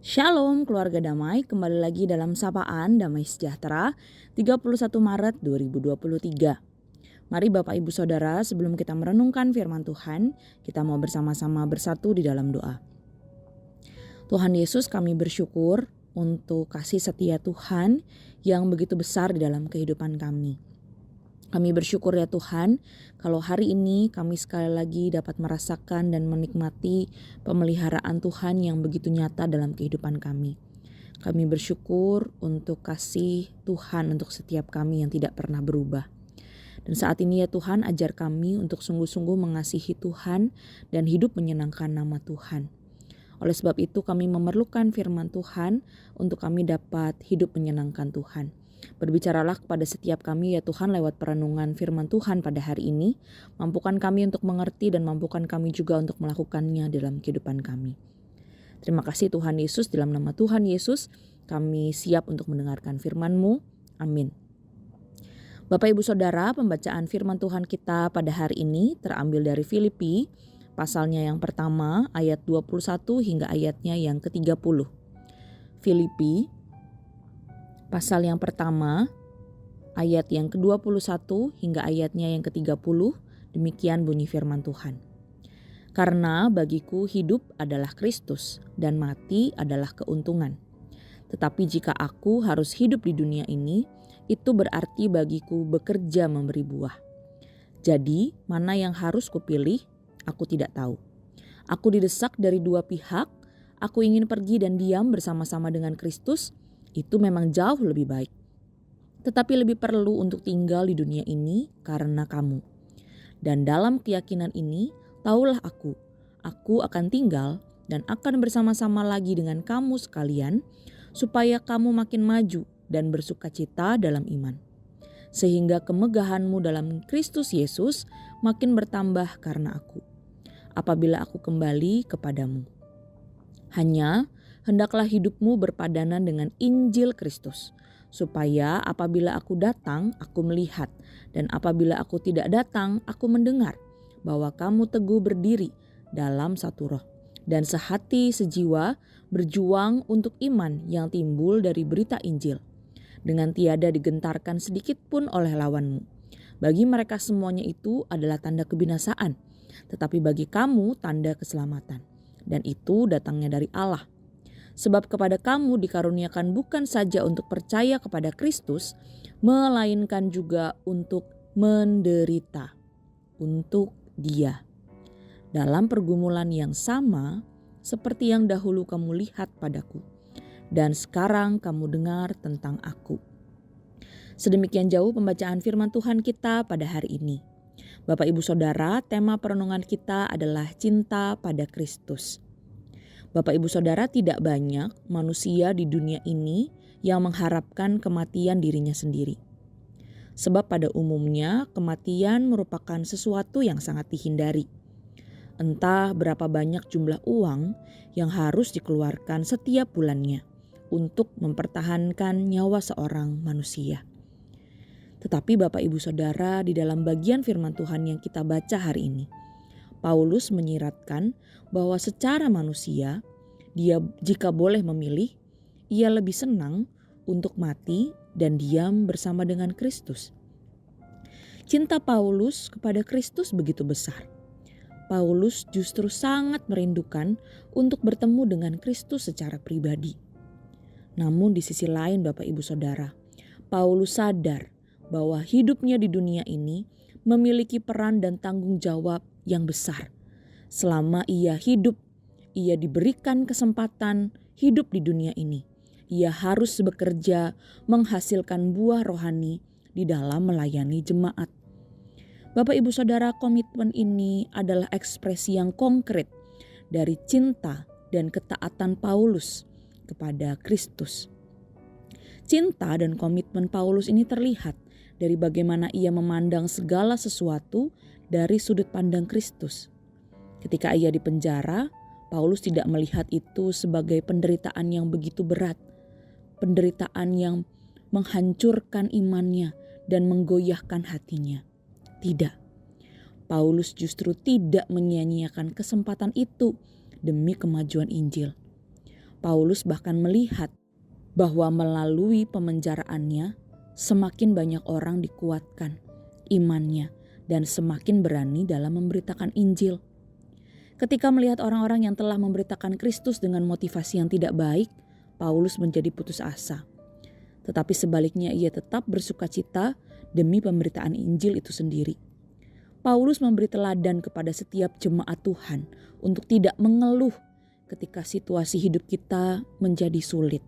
Shalom keluarga damai, kembali lagi dalam Sapaan Damai Sejahtera 31 Maret 2023. Mari Bapak Ibu Saudara, sebelum kita merenungkan firman Tuhan, kita mau bersama-sama bersatu di dalam doa. Tuhan Yesus, kami bersyukur untuk kasih setia Tuhan yang begitu besar di dalam kehidupan kami. Kami bersyukur ya Tuhan, kalau hari ini kami sekali lagi dapat merasakan dan menikmati pemeliharaan Tuhan yang begitu nyata dalam kehidupan kami. Kami bersyukur untuk kasih Tuhan untuk setiap kami yang tidak pernah berubah. Dan saat ini ya Tuhan, ajar kami untuk sungguh-sungguh mengasihi Tuhan dan hidup menyenangkan nama Tuhan. Oleh sebab itu kami memerlukan firman Tuhan untuk kami dapat hidup menyenangkan Tuhan. Berbicaralah kepada setiap kami ya Tuhan lewat perenungan firman Tuhan pada hari ini. Mampukan kami untuk mengerti dan mampukan kami juga untuk melakukannya dalam kehidupan kami. Terima kasih Tuhan Yesus, dalam nama Tuhan Yesus kami siap untuk mendengarkan firman-Mu. Amin. Bapak Ibu Saudara, pembacaan firman Tuhan kita pada hari ini terambil dari Filipi, pasalnya yang pertama ayat 21 hingga ayatnya yang ke-30. Filipi pasal yang pertama, ayat yang ke-21 hingga ayatnya yang ke-30, demikian bunyi firman Tuhan. Karena bagiku hidup adalah Kristus dan mati adalah keuntungan. Tetapi jika aku harus hidup di dunia ini, itu berarti bagiku bekerja memberi buah. Jadi mana yang harus kupilih, aku tidak tahu. Aku didesak dari dua pihak, aku ingin pergi dan diam bersama-sama dengan Kristus, itu memang jauh lebih baik. Tetapi lebih perlu untuk tinggal di dunia ini karena kamu. Dan dalam keyakinan ini, taulah aku akan tinggal dan akan bersama-sama lagi dengan kamu sekalian, supaya kamu makin maju dan bersukacita dalam iman. Sehingga kemegahanmu dalam Kristus Yesus makin bertambah karena aku, apabila aku kembali kepadamu. Hanya hendaklah hidupmu berpadanan dengan Injil Kristus, supaya apabila aku datang, aku melihat, dan apabila aku tidak datang, aku mendengar, bahwa kamu teguh berdiri dalam satu roh, dan sehati sejiwa berjuang untuk iman yang timbul dari berita Injil, dengan tiada digentarkan sedikit pun oleh lawanmu. Bagi mereka semuanya itu adalah tanda kebinasaan, tetapi bagi kamu tanda keselamatan. Dan itu datangnya dari Allah. Sebab kepada kamu dikaruniakan bukan saja untuk percaya kepada Kristus, melainkan juga untuk menderita untuk Dia, dalam pergumulan yang sama seperti yang dahulu kamu lihat padaku, dan sekarang kamu dengar tentang aku. Sedemikian jauh pembacaan firman Tuhan kita pada hari ini. Bapak Ibu Saudara, tema perenungan kita adalah cinta pada Kristus. Bapak Ibu Saudara, tidak banyak manusia di dunia ini yang mengharapkan kematian dirinya sendiri. Sebab pada umumnya kematian merupakan sesuatu yang sangat dihindari. Entah berapa banyak jumlah uang yang harus dikeluarkan setiap bulannya untuk mempertahankan nyawa seorang manusia. Tetapi Bapak Ibu Saudara, di dalam bagian firman Tuhan yang kita baca hari ini, Paulus menyiratkan bahwa secara manusia, dia jika boleh memilih, ia lebih senang untuk mati dan diam bersama dengan Kristus. Cinta Paulus kepada Kristus begitu besar. Paulus justru sangat merindukan untuk bertemu dengan Kristus secara pribadi. Namun di sisi lain Bapak Ibu Saudara, Paulus sadar bahwa hidupnya di dunia ini memiliki peran dan tanggung jawab yang besar. Selama ia hidup, ia diberikan kesempatan hidup di dunia ini. Ia harus bekerja menghasilkan buah rohani di dalam melayani jemaat. Bapak Ibu Saudara, komitmen ini adalah ekspresi yang konkret dari cinta dan ketaatan Paulus kepada Kristus. Cinta dan komitmen Paulus ini terlihat dari bagaimana ia memandang segala sesuatu dari sudut pandang Kristus. Ketika ia dipenjara, Paulus tidak melihat itu sebagai penderitaan yang begitu berat, penderitaan yang menghancurkan imannya dan menggoyahkan hatinya. Tidak, Paulus justru tidak menyia-nyiakan kesempatan itu demi kemajuan Injil. Paulus bahkan melihat bahwa melalui pemenjaraannya semakin banyak orang dikuatkan imannya dan semakin berani dalam memberitakan Injil. Ketika melihat orang-orang yang telah memberitakan Kristus dengan motivasi yang tidak baik, Paulus menjadi putus asa. Tetapi sebaliknya ia tetap bersukacita demi pemberitaan Injil itu sendiri. Paulus memberi teladan kepada setiap jemaat Tuhan untuk tidak mengeluh ketika situasi hidup kita menjadi sulit.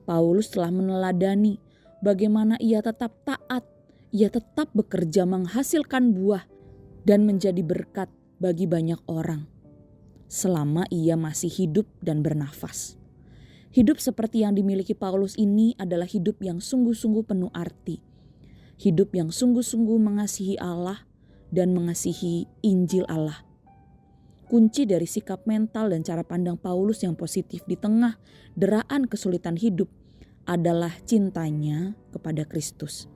Paulus telah meneladani bagaimana ia tetap taat, ia tetap bekerja menghasilkan buah dan menjadi berkat bagi banyak orang selama ia masih hidup dan bernafas. Hidup seperti yang dimiliki Paulus ini adalah hidup yang sungguh-sungguh penuh arti. Hidup yang sungguh-sungguh mengasihi Allah dan mengasihi Injil Allah. Kunci dari sikap mental dan cara pandang Paulus yang positif di tengah deraan kesulitan hidup adalah cintanya kepada Kristus.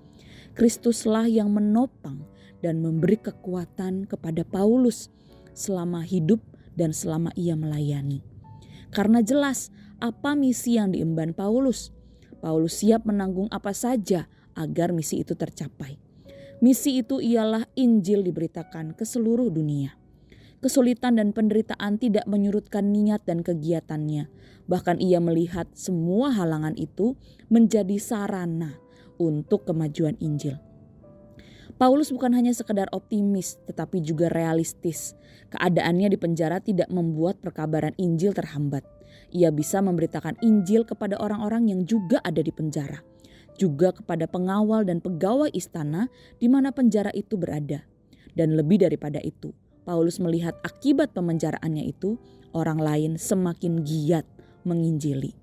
Kristuslah yang menopang dan memberi kekuatan kepada Paulus selama hidup dan selama ia melayani. Karena jelas apa misi yang diemban Paulus. Paulus siap menanggung apa saja agar misi itu tercapai. Misi itu ialah Injil diberitakan ke seluruh dunia. Kesulitan dan penderitaan tidak menyurutkan niat dan kegiatannya. Bahkan ia melihat semua halangan itu menjadi sarana untuk kemajuan Injil. Paulus bukan hanya sekedar optimis tetapi juga realistis. Keadaannya di penjara tidak membuat perkabaran Injil terhambat. Ia bisa memberitakan Injil kepada orang-orang yang juga ada di penjara. Juga kepada pengawal dan pegawai istana di mana penjara itu berada. Dan lebih daripada itu, Paulus melihat akibat pemenjaraannya itu, orang lain semakin giat menginjili.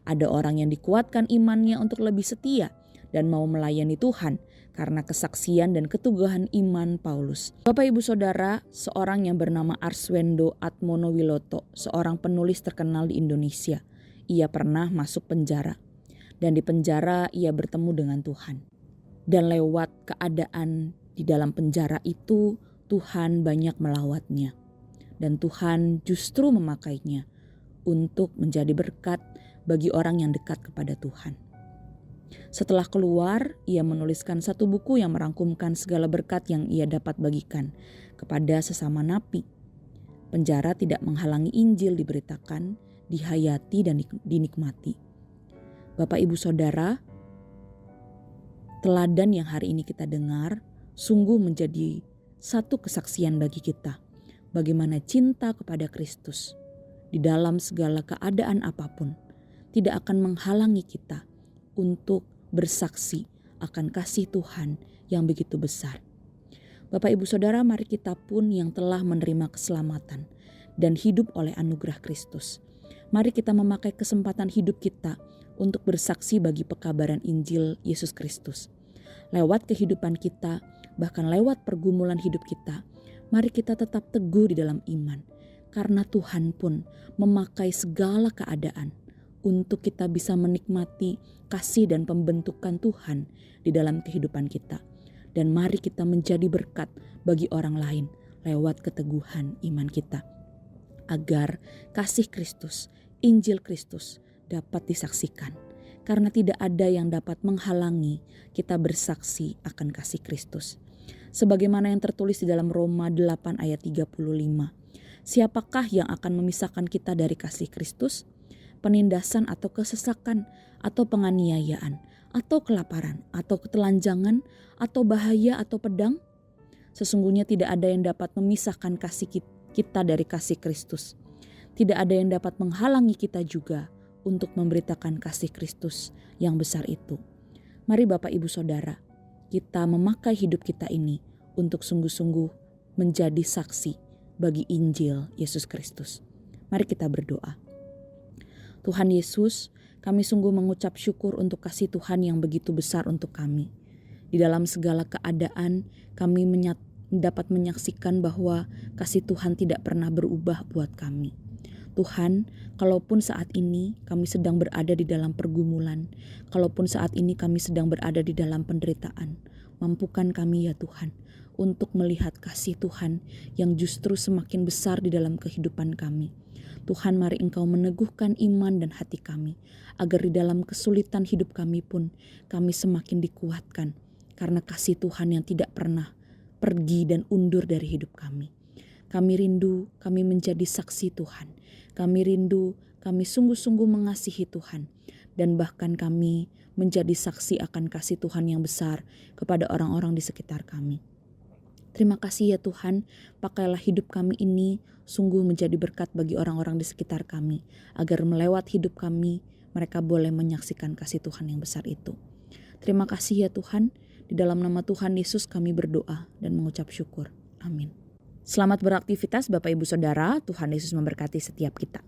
Ada orang yang dikuatkan imannya untuk lebih setia dan mau melayani Tuhan karena kesaksian dan keteguhan iman Paulus. Bapak Ibu Saudara, seorang yang bernama Arswendo Atmonowiloto, seorang penulis terkenal di Indonesia. Ia pernah masuk penjara. Dan di penjara ia bertemu dengan Tuhan. Dan lewat keadaan di dalam penjara itu, Tuhan banyak melawatnya. Dan Tuhan justru memakainya untuk menjadi berkat bagi orang yang dekat kepada Tuhan. Setelah keluar, ia menuliskan satu buku yang merangkumkan segala berkat yang ia dapat bagikan kepada sesama napi. Penjara tidak menghalangi Injil diberitakan, dihayati dan dinikmati. Bapak Ibu Saudara, teladan yang hari ini kita dengar sungguh menjadi satu kesaksian bagi kita. Bagaimana cinta kepada Kristus di dalam segala keadaan apapun tidak akan menghalangi kita untuk bersaksi akan kasih Tuhan yang begitu besar. Bapak Ibu Saudara, mari kita pun yang telah menerima keselamatan dan hidup oleh anugerah Kristus. Mari kita memakai kesempatan hidup kita untuk bersaksi bagi pekabaran Injil Yesus Kristus. Lewat kehidupan kita, bahkan lewat pergumulan hidup kita, mari kita tetap teguh di dalam iman. Karena Tuhan pun memakai segala keadaan untuk kita bisa menikmati kasih dan pembentukan Tuhan di dalam kehidupan kita. Dan mari kita menjadi berkat bagi orang lain lewat keteguhan iman kita. Agar kasih Kristus, Injil Kristus dapat disaksikan. Karena tidak ada yang dapat menghalangi kita bersaksi akan kasih Kristus. Sebagaimana yang tertulis di dalam Roma 8 ayat 35. Siapakah yang akan memisahkan kita dari kasih Kristus? Penindasan atau kesesakan, atau penganiayaan, atau kelaparan, atau ketelanjangan, atau bahaya, atau pedang? Sesungguhnya tidak ada yang dapat memisahkan kasih kita dari kasih Kristus. Tidak ada yang dapat menghalangi kita juga untuk memberitakan kasih Kristus yang besar itu. Mari Bapak Ibu Saudara, kita memakai hidup kita ini untuk sungguh-sungguh menjadi saksi bagi Injil Yesus Kristus. Mari kita berdoa. Tuhan Yesus, kami sungguh mengucap syukur untuk kasih Tuhan yang begitu besar untuk kami. Di dalam segala keadaan kami dapat menyaksikan bahwa kasih Tuhan tidak pernah berubah buat kami. Tuhan, kalaupun saat ini kami sedang berada di dalam pergumulan, kalaupun saat ini kami sedang berada di dalam penderitaan, mampukan kami ya Tuhan untuk melihat kasih Tuhan yang justru semakin besar di dalam kehidupan kami. Tuhan, mari Engkau meneguhkan iman dan hati kami, agar di dalam kesulitan hidup kami pun kami semakin dikuatkan karena kasih Tuhan yang tidak pernah pergi dan undur dari hidup kami. Kami rindu, kami menjadi saksi Tuhan. Kami rindu, kami sungguh-sungguh mengasihi Tuhan. Dan bahkan kami menjadi saksi akan kasih Tuhan yang besar kepada orang-orang di sekitar kami. Terima kasih ya Tuhan, pakailah hidup kami ini sungguh menjadi berkat bagi orang-orang di sekitar kami. Agar melewat hidup kami, mereka boleh menyaksikan kasih Tuhan yang besar itu. Terima kasih ya Tuhan, di dalam nama Tuhan Yesus kami berdoa dan mengucap syukur. Amin. Selamat beraktivitas Bapak Ibu Saudara, Tuhan Yesus memberkati setiap kita.